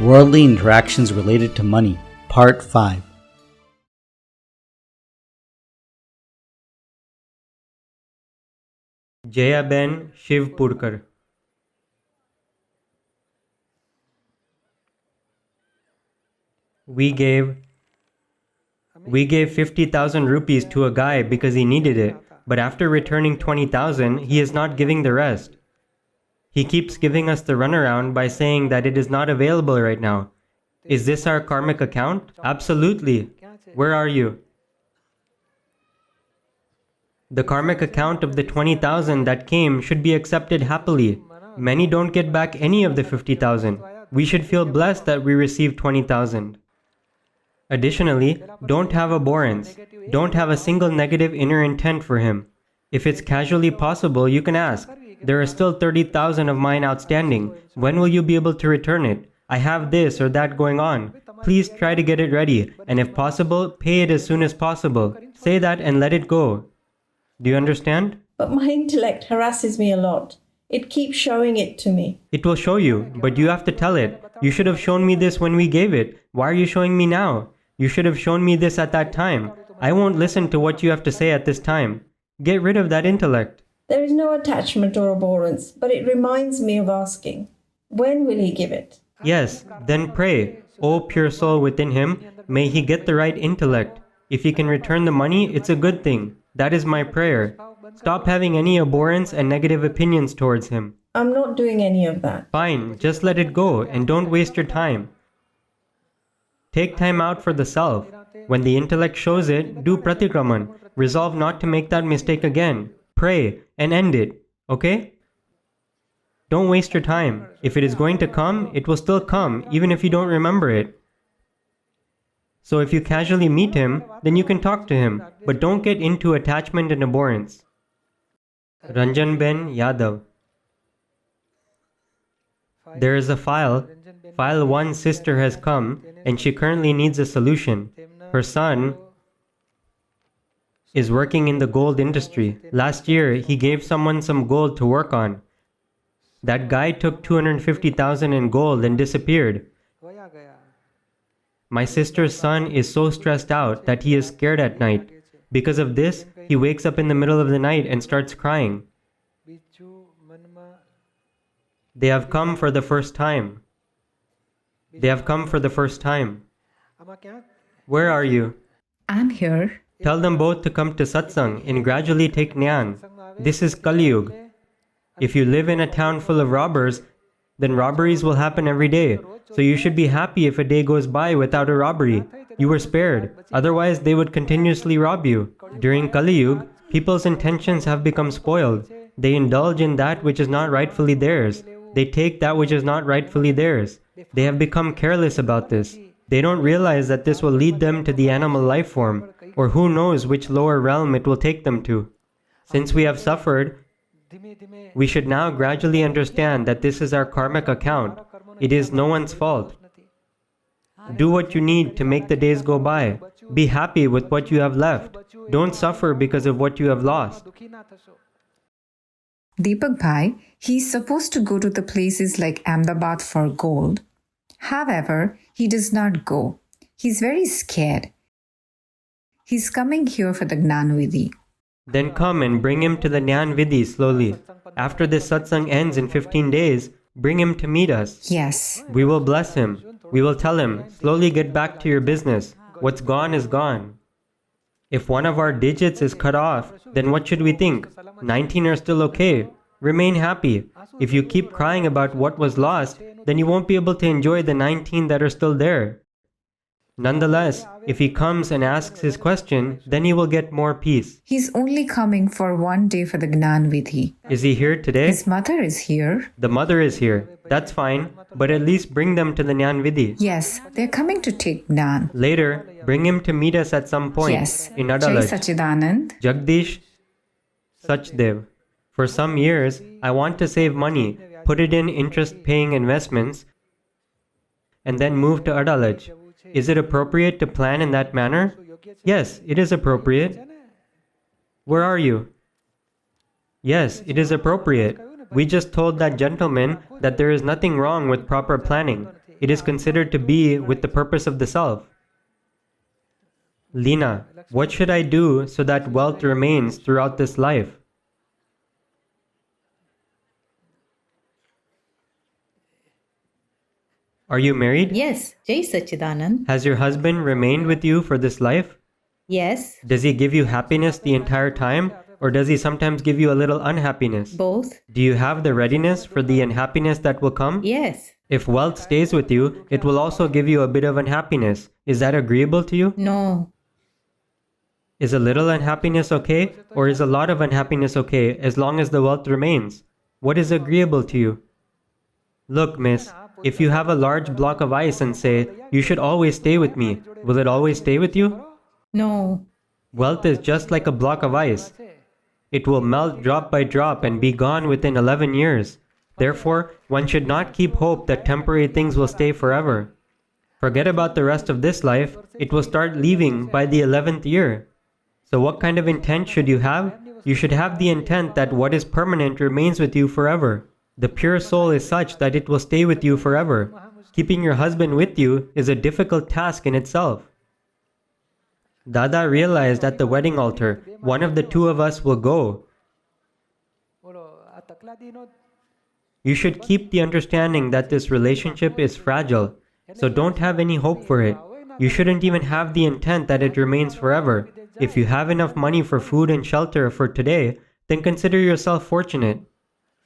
Worldly Interactions Related to Money, Part 5. Jayaben Shivpurkar. We gave 50,000 rupees to a guy because he needed it, but after returning 20,000, he is not giving the rest. He keeps giving us the runaround by saying that it is not available right now. Is this our karmic account? Absolutely. Where are you? The karmic account of the 20,000 that came should be accepted happily. Many don't get back any of the 50,000. We should feel blessed that we received 20,000. Additionally, don't have abhorrence. Don't have a single negative inner intent for him. If it's casually possible, you can ask, there are still 30,000 of mine outstanding. When will you be able to return it? I have this or that going on. Please try to get it ready, and if possible, pay it as soon as possible. Say that and let it go. Do you understand? But my intellect harasses me a lot. It keeps showing it to me. It will show you, but you have to tell it. You should have shown me this when we gave it. Why are you showing me now? You should have shown me this at that time. I won't listen to what you have to say at this time. Get rid of that intellect. There is no attachment or abhorrence, but it reminds me of asking, when will he give it? Yes, then pray, O pure soul within him, may he get the right intellect. If he can return the money, it's a good thing. That is my prayer. Stop having any abhorrence and negative opinions towards him. I'm not doing any of that. Fine, just let it go and don't waste your time. Take time out for the self. When the intellect shows it, do pratikraman. Resolve not to make that mistake again. Pray and end it. Okay? Don't waste your time. If it is going to come, it will still come, even if you don't remember it. So if you casually meet him, then you can talk to him, but don't get into attachment and abhorrence. Ranjan Ben Yadav. There is a file. File 1 sister has come, and she currently needs a solution. Her son is working in the gold industry. Last year, he gave someone some gold to work on. That guy took 250,000 in gold and disappeared. My sister's son is so stressed out that he is scared at night. Because of this, he wakes up in the middle of the night and starts crying. They have come for the first time. They have come for the first time. Where are you? I'm here. Tell them both to come to satsang and gradually take Gnan. This is Kali Yuga. If you live in a town full of robbers, then robberies will happen every day. So you should be happy if a day goes by without a robbery. You were spared. Otherwise, they would continuously rob you. During Kali Yuga, people's intentions have become spoiled. They indulge in that which is not rightfully theirs. They take that which is not rightfully theirs. They have become careless about this. They don't realize that this will lead them to the animal life form, or who knows which lower realm it will take them to. Since we have suffered, we should now gradually understand that this is our karmic account. It is no one's fault. Do what you need to make the days go by. Be happy with what you have left. Don't suffer because of what you have lost. Deepakbhai, he's supposed to go to the places like Ahmedabad for gold. However, he does not go. He's very scared. He's coming here for the Gnan Vidhi. Then come and bring him to the Gnan Vidhi slowly. After this satsang ends in 15 days, bring him to meet us. Yes. We will bless him. We will tell him, slowly get back to your business. What's gone is gone. If one of our digits is cut off, then what should we think? 19 are still okay. Remain happy. If you keep crying about what was lost, then you won't be able to enjoy the 19 that are still there. Nonetheless, if he comes and asks his question, then he will get more peace. He's only coming for one day for the Gnan Vidhi. Is he here today? His mother is here. The mother is here. That's fine, but at least bring them to the Gnan Vidhi. Yes, they're coming to take Gnan. Later, bring him to meet us at some point. Yes. In Jai Adalaj. Sachidanand. Jagdish Sachdev. For some years, I want to save money, put it in interest-paying investments, and then move to Adalaj. Is it appropriate to plan in that manner? Yes, it is appropriate. Where are you? Yes, it is appropriate. We just told that gentleman that there is nothing wrong with proper planning. it is considered to be with the purpose of the self. Lina, what should I do so that wealth remains throughout this life? Are you married? Yes, Jai Sachidanand. Has your husband remained with you for this life? Yes, Does he give you happiness the entire time, or does he sometimes give you a little unhappiness? both. Do you have the readiness for the unhappiness that will come? Yes, If wealth stays with you, it will also give you a bit of unhappiness. Is that agreeable to you? no. Is a little unhappiness okay, or is a lot of unhappiness okay as long as the wealth remains? What is agreeable to you? Look, miss, if you have a large block of ice and say, you should always stay with me, will it always stay with you? No. Wealth is just like a block of ice. It will melt drop by drop and be gone within 11 years. Therefore, one should not keep hope that temporary things will stay forever. Forget about the rest of this life, it will start leaving by the 11th year. So what kind of intent should you have? You should have the intent that what is permanent remains with you forever. The pure soul is such that it will stay with you forever. Keeping your husband with you is a difficult task in itself. Dada realized at the wedding altar, one of the two of us will go. You should keep the understanding that this relationship is fragile, so don't have any hope for it. You shouldn't even have the intent that it remains forever. If you have enough money for food and shelter for today, then consider yourself fortunate.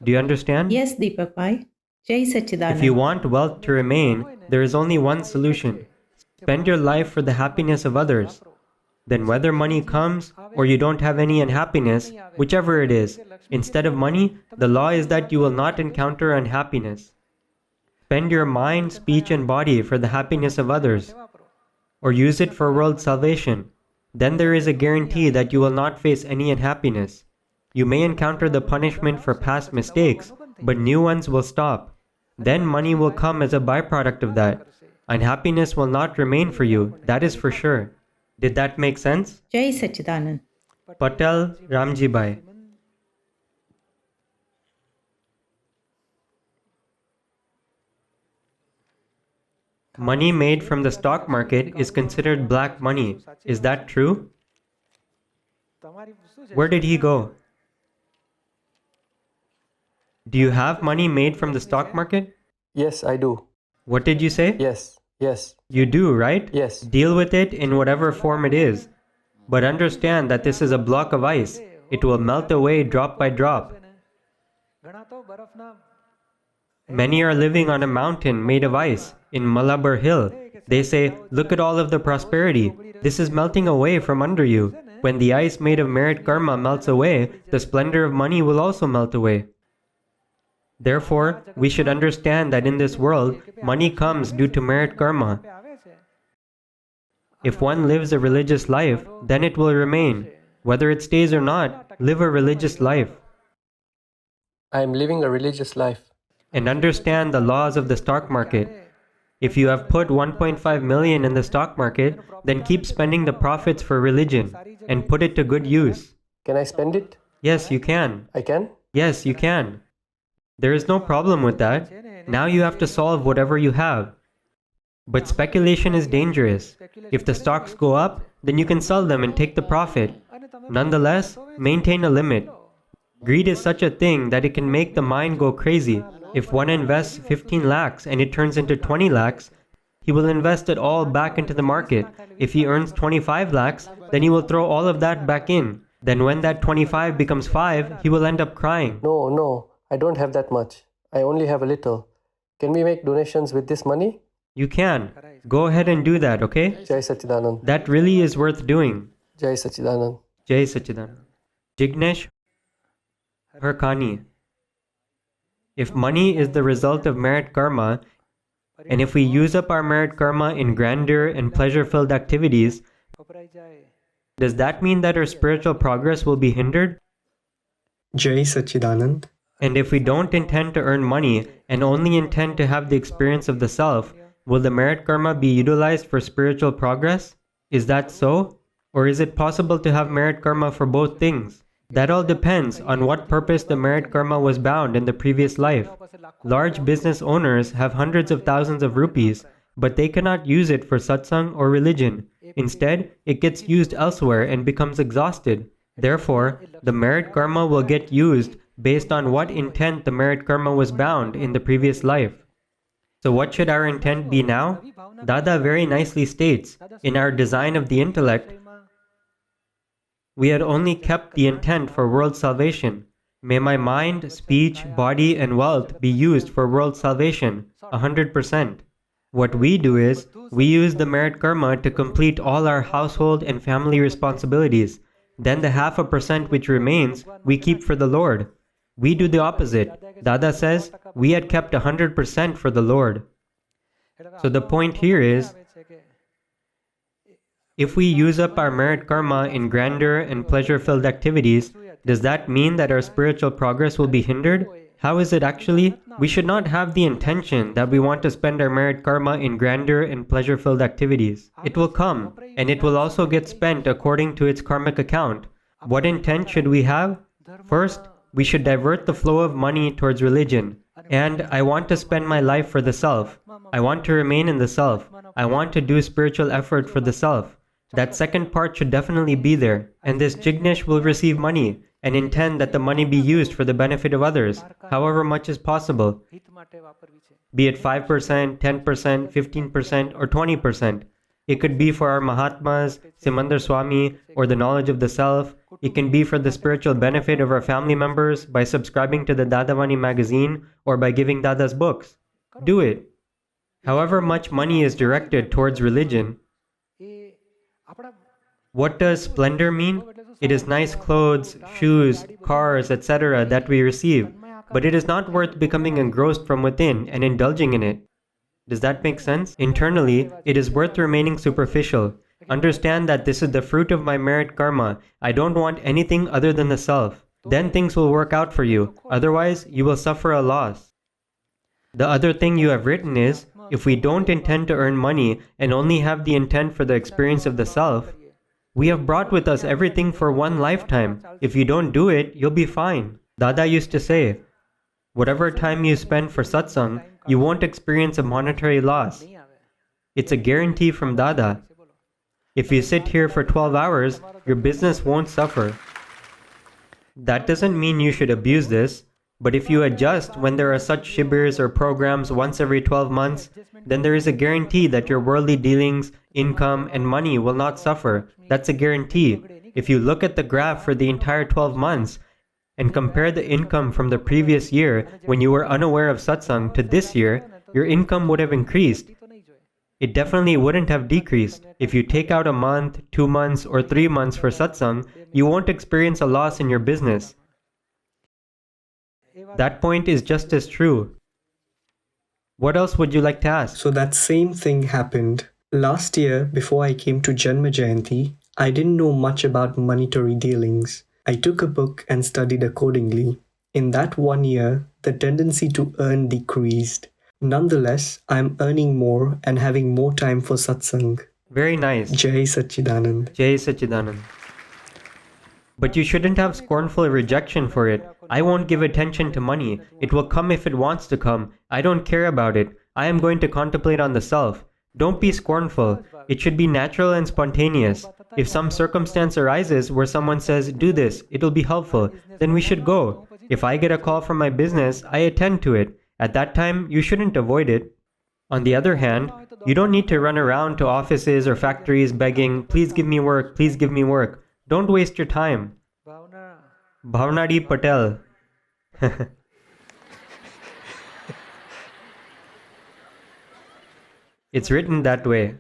Do you understand? Yes, Deepakbhai. Jai Sachidanand. If you want wealth to remain, there is only one solution. Spend your life for the happiness of others. Then whether money comes or you don't have any unhappiness, whichever it is, instead of money, the law is that you will not encounter unhappiness. Spend your mind, speech and body for the happiness of others, or use it for world salvation. Then there is a guarantee that you will not face any unhappiness. You may encounter the punishment for past mistakes, but new ones will stop. Then money will come as a byproduct of that. Unhappiness will not remain for you, that is for sure. Did that make sense? Jai Sachidanand. Patel Ramjibai. Money made from the stock market is considered black money. Is that true? Where did he go? Do you have money made from the stock market? Yes, I do. What did you say? Yes. You do, right? Yes. Deal with it in whatever form it is. But understand that this is a block of ice. It will melt away drop by drop. Many are living on a mountain made of ice in Malabar Hill. They say, look at all of the prosperity. This is melting away from under you. When the ice made of merit karma melts away, the splendor of money will also melt away. Therefore, we should understand that in this world, money comes due to merit karma. If one lives a religious life, then it will remain. Whether it stays or not, live a religious life. I am living a religious life. And understand the laws of the stock market. If you have put 1.5 million in the stock market, then keep spending the profits for religion and put it to good use. Can I spend it? Yes, you can. I can? Yes, you can. There is no problem with that. Now you have to solve whatever you have. But speculation is dangerous. If the stocks go up, then you can sell them and take the profit. Nonetheless, maintain a limit. Greed is such a thing that it can make the mind go crazy. If one invests 15 lakhs and it turns into 20 lakhs, he will invest it all back into the market. If he earns 25 lakhs, then he will throw all of that back in. Then when that 25 becomes 5, he will end up crying. No, I don't have that much. I only have a little. Can we make donations with this money? You can. Go ahead and do that, okay? Jai Sachidanand. That really is worth doing. Jai Sachidanand. Jai Sachidanand. Jignesh Harkani. If money is the result of merit karma, and if we use up our merit karma in grandeur and pleasure-filled activities, does that mean that our spiritual progress will be hindered? Jai Sachidanand. And if we don't intend to earn money and only intend to have the experience of the self, will the merit karma be utilized for spiritual progress? Is that so? Or is it possible to have merit karma for both things? That all depends on what purpose the merit karma was bound in the previous life. Large business owners have hundreds of thousands of rupees, but they cannot use it for satsang or religion. Instead, it gets used elsewhere and becomes exhausted. Therefore, the merit karma will get used based on what intent the merit karma was bound in the previous life. So what should our intent be now? Dada very nicely states, in our design of the intellect, we had only kept the intent for world salvation. May my mind, speech, body and wealth be used for world salvation, 100%. What we do is, we use the merit karma to complete all our household and family responsibilities. Then the 0.5% which remains, we keep for the Lord. We do the opposite. Dada says, we had kept 100% for the Lord. So the point here is, if we use up our merit karma in grandeur and pleasure-filled activities, does that mean that our spiritual progress will be hindered? How is it actually? We should not have the intention that we want to spend our merit karma in grandeur and pleasure-filled activities. It will come, and it will also get spent according to its karmic account. What intent should we have? First, we should divert the flow of money towards religion. And I want to spend my life for the self. I want to remain in the self. I want to do spiritual effort for the self. That second part should definitely be there. And this Jignesh will receive money and intend that the money be used for the benefit of others, however much is possible. Be it 5%, 10%, 15%, or 20%. It could be for our Mahatmas, Simandar Swami, or the knowledge of the self. It can be for the spiritual benefit of our family members by subscribing to the Dadavani magazine or by giving Dada's books. Do it. However much money is directed towards religion. What does splendor mean? It is nice clothes, shoes, cars, etc. that we receive, but it is not worth becoming engrossed from within and indulging in it. Does that make sense? Internally, it is worth remaining superficial. Understand that this is the fruit of my merit karma. I don't want anything other than the self. Then things will work out for you. Otherwise, you will suffer a loss. The other thing you have written is, if we don't intend to earn money and only have the intent for the experience of the self, we have brought with us everything for one lifetime. If you don't do it, you'll be fine. Dada used to say, whatever time you spend for satsang, you won't experience a monetary loss. It's a guarantee from Dada. If you sit here for 12 hours, your business won't suffer. That doesn't mean you should abuse this, but if you adjust when there are such shibers or programs once every 12 months, then there is a guarantee that your worldly dealings, income, and money will not suffer. That's a guarantee. If you look at the graph for the entire 12 months and compare the income from the previous year when you were unaware of satsang to this year, your income would have increased. It definitely wouldn't have decreased. If you take out a month, 2 months, or 3 months for satsang, you won't experience a loss in your business. That point is just as true. What else would you like to ask? So that same thing happened. Last year, before I came to Janma Jayanti, I didn't know much about monetary dealings. I took a book and studied accordingly. In that 1 year, the tendency to earn decreased. Nonetheless, I am earning more and having more time for satsang. Very nice. Jai Satchidanand. Jai Satchidanand. But you shouldn't have scornful rejection for it. I won't give attention to money. It will come if it wants to come. I don't care about it. I am going to contemplate on the self. Don't be scornful. It should be natural and spontaneous. If some circumstance arises where someone says, do this, it'll be helpful, then we should go. If I get a call from my business, I attend to it. At that time, you shouldn't avoid it. On the other hand, you don't need to run around to offices or factories begging, please give me work, please give me work. Don't waste your time. Bhavnadi Patel. It's written that way.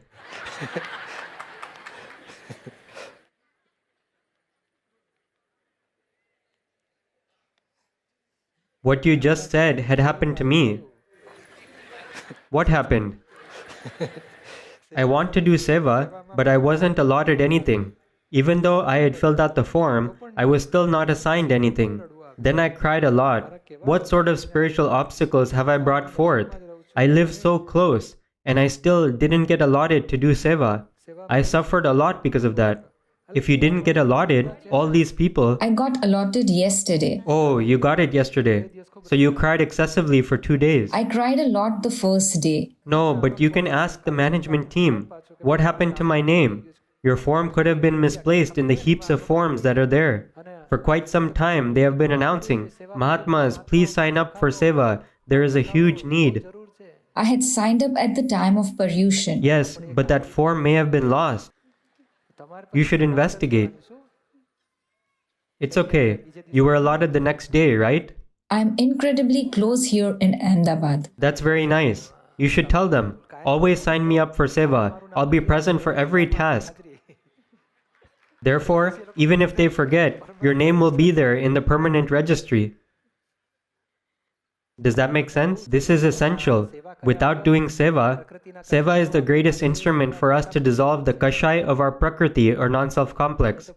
What you just said had happened to me. What happened? I want to do seva, but I wasn't allotted anything. Even though I had filled out the form, I was still not assigned anything. Then I cried a lot. What sort of spiritual obstacles have I brought forth? I live so close, and I still didn't get allotted to do seva. I suffered a lot because of that. If you didn't get allotted, all these people... I got allotted yesterday. Oh, you got it yesterday. So you cried excessively for 2 days. I cried a lot the first day. No, but you can ask the management team. What happened to my name? Your form could have been misplaced in the heaps of forms that are there. For quite some time, they have been announcing, Mahatmas, please sign up for Seva. There is a huge need. I had signed up at the time of Paryushan. Yes, but that form may have been lost. You should investigate. It's okay. You were allotted the next day, right? I'm incredibly close here in Ahmedabad. That's very nice. You should tell them, always sign me up for Seva. I'll be present for every task. Therefore, even if they forget, your name will be there in the permanent registry. Does that make sense? This is essential. Without doing Seva, Seva is the greatest instrument for us to dissolve the kashai of our prakriti or non-self complex.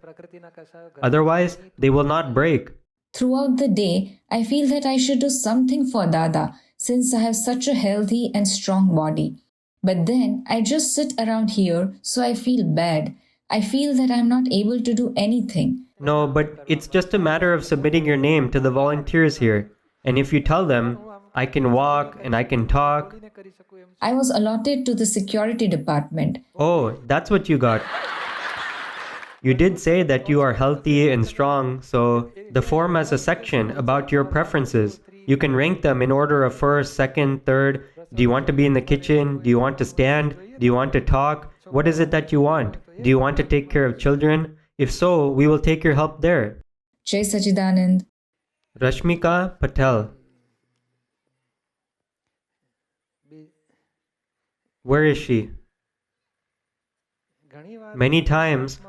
Otherwise, they will not break. Throughout the day, I feel that I should do something for Dada since I have such a healthy and strong body. But then I just sit around here, so I feel bad. I feel that I'm not able to do anything. No, but it's just a matter of submitting your name to the volunteers here. And if you tell them, I can walk and I can talk. I was allotted to the security department. Oh, that's what you got. You did say that you are healthy and strong, so the form has a section about your preferences. You can rank them in order of first, second, third. Do you want to be in the kitchen? Do you want to stand? Do you want to talk? What is it that you want? Do you want to take care of children? If so, we will take your help there. Jai Sachidanand. Rashmika Patel. Where is she? Many times,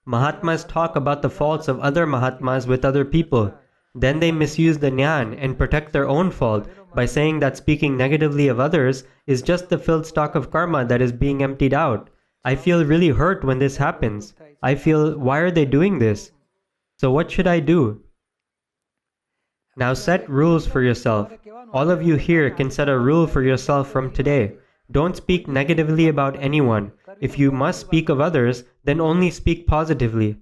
Mahatmas talk about the faults of other Mahatmas with other people. Then they misuse the Jnana and protect their own fault by saying that speaking negatively of others is just the filled stock of karma that is being emptied out. I feel really hurt when this happens. I feel, why are they doing this? So what should I do? Now set rules for yourself. All of you here can set a rule for yourself from today. Don't speak negatively about anyone. If you must speak of others, then only speak positively.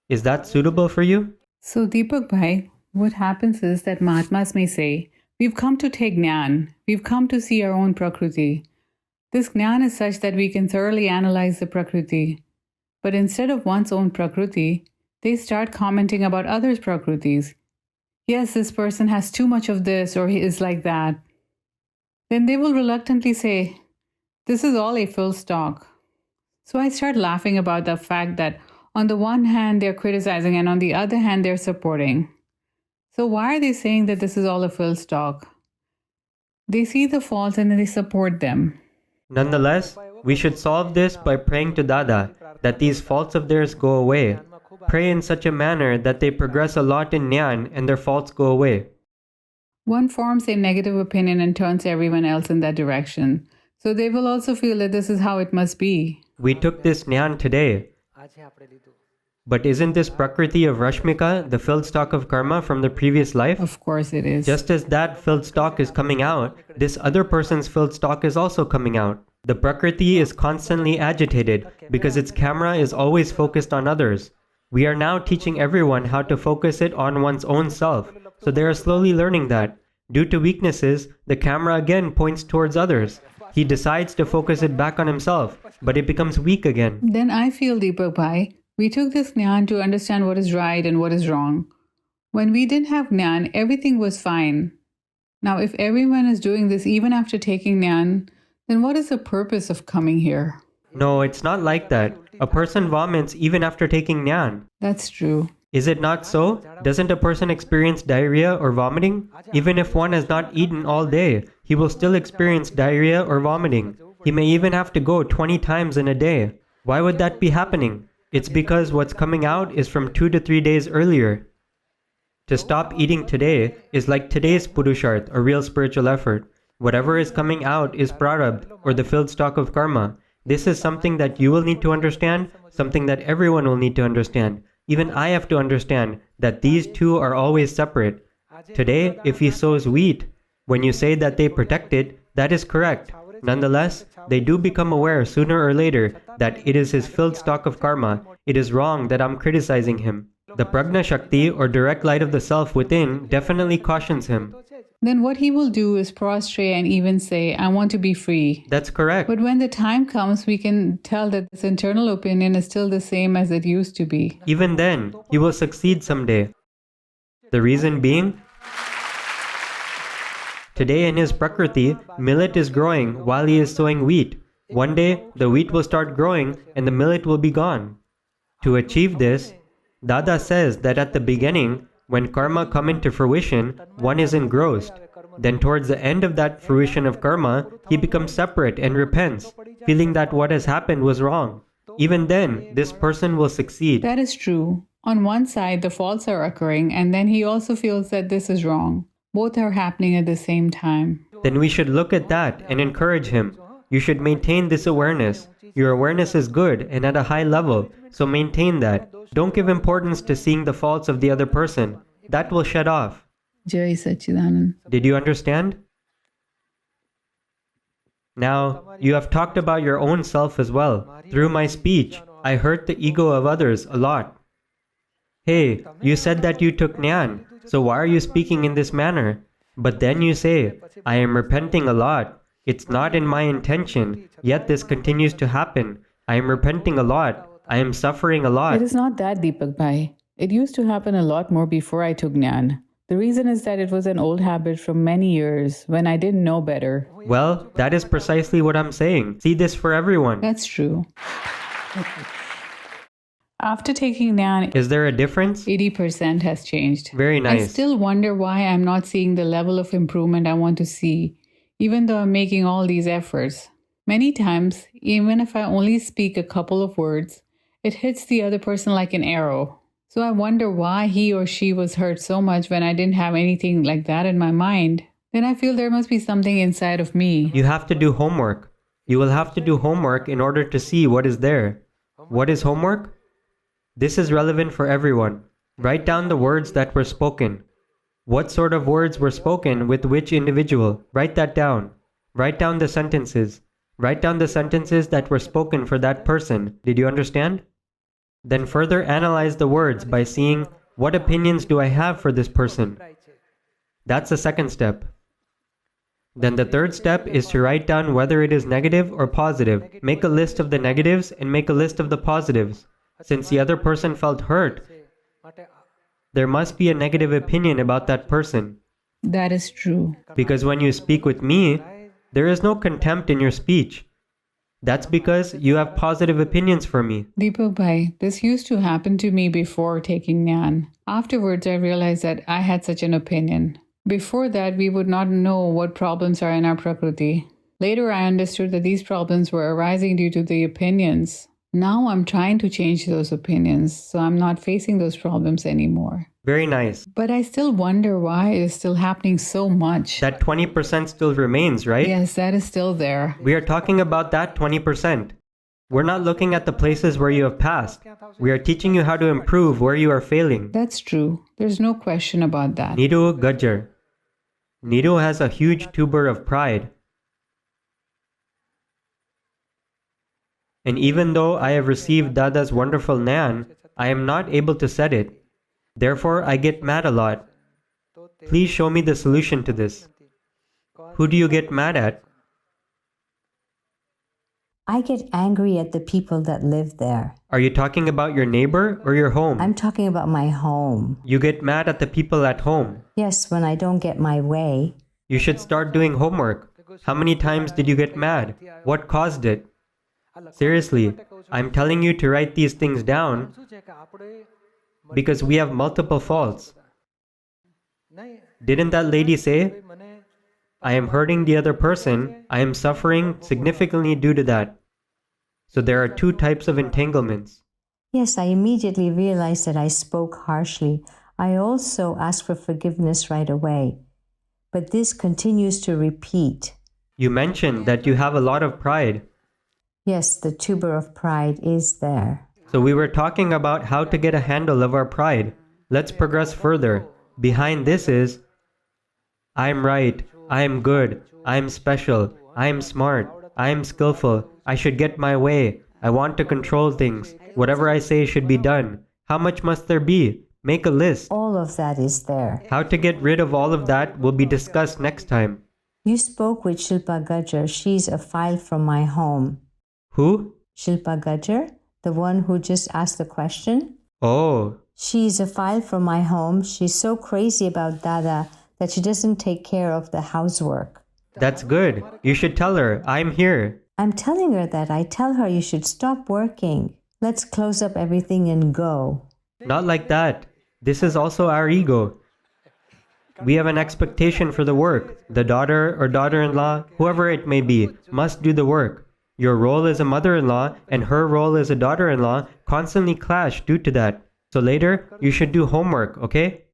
Is that suitable for you? So Deepakbhai, what happens is that Mahatmas may say, we've come to take Jnana, we've come to see our own Prakriti. This Jnana is such that we can thoroughly analyze the Prakriti. But instead of one's own Prakriti, they start commenting about others' Prakritis. Yes, this person has too much of this or he is like that. Then they will reluctantly say, this is all a full stock. So I start laughing about the fact that on the one hand they're criticizing and on the other hand they're supporting. So why are they saying that this is all a full stock? They see the faults and then they support them. Nonetheless, we should solve this by praying to Dada that these faults of theirs go away. Pray in such a manner that they progress a lot in Jnana and their faults go away. One forms a negative opinion and turns everyone else in that direction. So they will also feel that this is how it must be. We took this Jnana today. But isn't this Prakriti of Rashmika the filled stock of karma from the previous life? Of course it is. Just as that filled stock is coming out, this other person's filled stock is also coming out. The Prakriti is constantly agitated because its camera is always focused on others. We are now teaching everyone how to focus it on one's own self, so they are slowly learning that. Due to weaknesses, the camera again points towards others. He decides to focus it back on himself, but it becomes weak again. Then I feel, Deepakbhai, we took this Jnana to understand what is right and what is wrong. When we didn't have Jnana, everything was fine. Now if everyone is doing this even after taking Jnana, then what is the purpose of coming here? No, it's not like that. A person vomits even after taking Jnana. That's true. Is it not so? Doesn't a person experience diarrhea or vomiting? Even if one has not eaten all day, he will still experience diarrhea or vomiting. He may even have to go 20 times in a day. Why would that be happening? It's because what's coming out is from 2 to 3 days earlier. To stop eating today is like today's Purushart or real spiritual effort. Whatever is coming out is prarabdha or the filled stock of karma. This is something that you will need to understand, something that everyone will need to understand. Even I have to understand that these two are always separate. Today, if he sows wheat, when you say that they protect it, that is correct. Nonetheless, they do become aware sooner or later that it is his filled stock of karma. It is wrong that I'm criticizing him. The Prajna Shakti or direct light of the self within definitely cautions him. Then what he will do is prostrate and even say, I want to be free. That's correct. But when the time comes, we can tell that this internal opinion is still the same as it used to be. Even then, he will succeed someday. The reason being, today in his Prakriti, millet is growing while he is sowing wheat. One day, the wheat will start growing and the millet will be gone. To achieve this, Dada says that at the beginning, when karma come into fruition, one is engrossed. Then towards the end of that fruition of karma, he becomes separate and repents, feeling that what has happened was wrong. Even then, this person will succeed. That is true. On one side, the faults are occurring, and then he also feels that this is wrong. Both are happening at the same time. Then we should look at that and encourage him. You should maintain this awareness. Your awareness is good and at a high level, so maintain that. Don't give importance to seeing the faults of the other person. That will shut off. Jai Satchidanand. Did you understand? Now, you have talked about your own self as well. Through my speech, I hurt the ego of others a lot. Hey, you said that you took Gnan, so why are you speaking in this manner? But then you say, I am repenting a lot. It's not in my intention, yet this continues to happen. I am repenting a lot. I am suffering a lot. It is not that, Deepakbhai. It used to happen a lot more before I took Gnan. The reason is that it was an old habit from many years when I didn't know better. Well, that is precisely what I'm saying. See this for everyone. That's true. After taking Gnan, Is there a difference? 80% has changed. Very nice. I still wonder why I'm not seeing the level of improvement I want to see, even though I'm making all these efforts. Many times, even if I only speak a couple of words, it hits the other person like an arrow. So I wonder why he or she was hurt so much when I didn't have anything like that in my mind. Then I feel there must be something inside of me. You have to do homework. You will have to do homework in order to see what is there. What is homework? This is relevant for everyone. Write down the words that were spoken. What sort of words were spoken with which individual? Write that down. Write down the sentences. Write down the sentences that were spoken for that person. Did you understand? Then further analyze the words by seeing what opinions do I have for this person. That's the second step. Then the third step is to write down whether it is negative or positive. Make a list of the negatives and make a list of the positives. Since the other person felt hurt, there must be a negative opinion about that person. That is true. Because when you speak with me, there is no contempt in your speech. That's because you have positive opinions for me. Deepakbhai, this used to happen to me before taking Gnan. Afterwards, I realized that I had such an opinion. Before that, we would not know what problems are in our Prakriti. Later, I understood that these problems were arising due to the opinions. Now I'm trying to change those opinions, so I'm not facing those problems anymore. Very nice. But I still wonder why it is still happening so much. That 20% still remains, right? Yes, that is still there. We are talking about that 20%. We're not looking at the places where you have passed. We are teaching you how to improve where you are failing. That's true. There's no question about that. Niru Gajjar. Niru has a huge tuber of pride. And even though I have received Dada's wonderful Gnan, I am not able to set it. Therefore, I get mad a lot. Please show me the solution to this. Who do you get mad at? I get angry at the people that live there. Are you talking about your neighbor or your home? I'm talking about my home. You get mad at the people at home. Yes, when I don't get my way. You should start doing homework. How many times did you get mad? What caused it? Seriously, I'm telling you to write these things down because we have multiple faults. Didn't that lady say, I am hurting the other person, I am suffering significantly due to that. So there are two types of entanglements. Yes, I immediately realized that I spoke harshly. I also asked for forgiveness right away. But this continues to repeat. You mentioned that you have a lot of pride. Yes, the tuber of pride is there. So we were talking about how to get a handle of our pride. Let's progress further. Behind this is, I am right, I am good, I am special, I am smart. I am skillful. I should get my way. I want to control things. Whatever I say should be done. How much must there be? Make a list. All of that is there. How to get rid of all of that will be discussed next time. You spoke with Shilpa Gajjar. She's a file from my home. Who? Shilpa Gajjar, the one who just asked the question. Oh, She's a file from my home. She's so crazy about Dada that she doesn't take care of the housework. that's good. You should tell her I'm here. I'm telling her that. I tell her you should stop working. Let's close up everything and go. Not like that. This is also our ego. We have an expectation for the work. The daughter or daughter-in-law, whoever it may be, must do the work. Your role as a mother-in-law and her role as a daughter-in-law constantly clash due to that. So later, you should do homework, okay?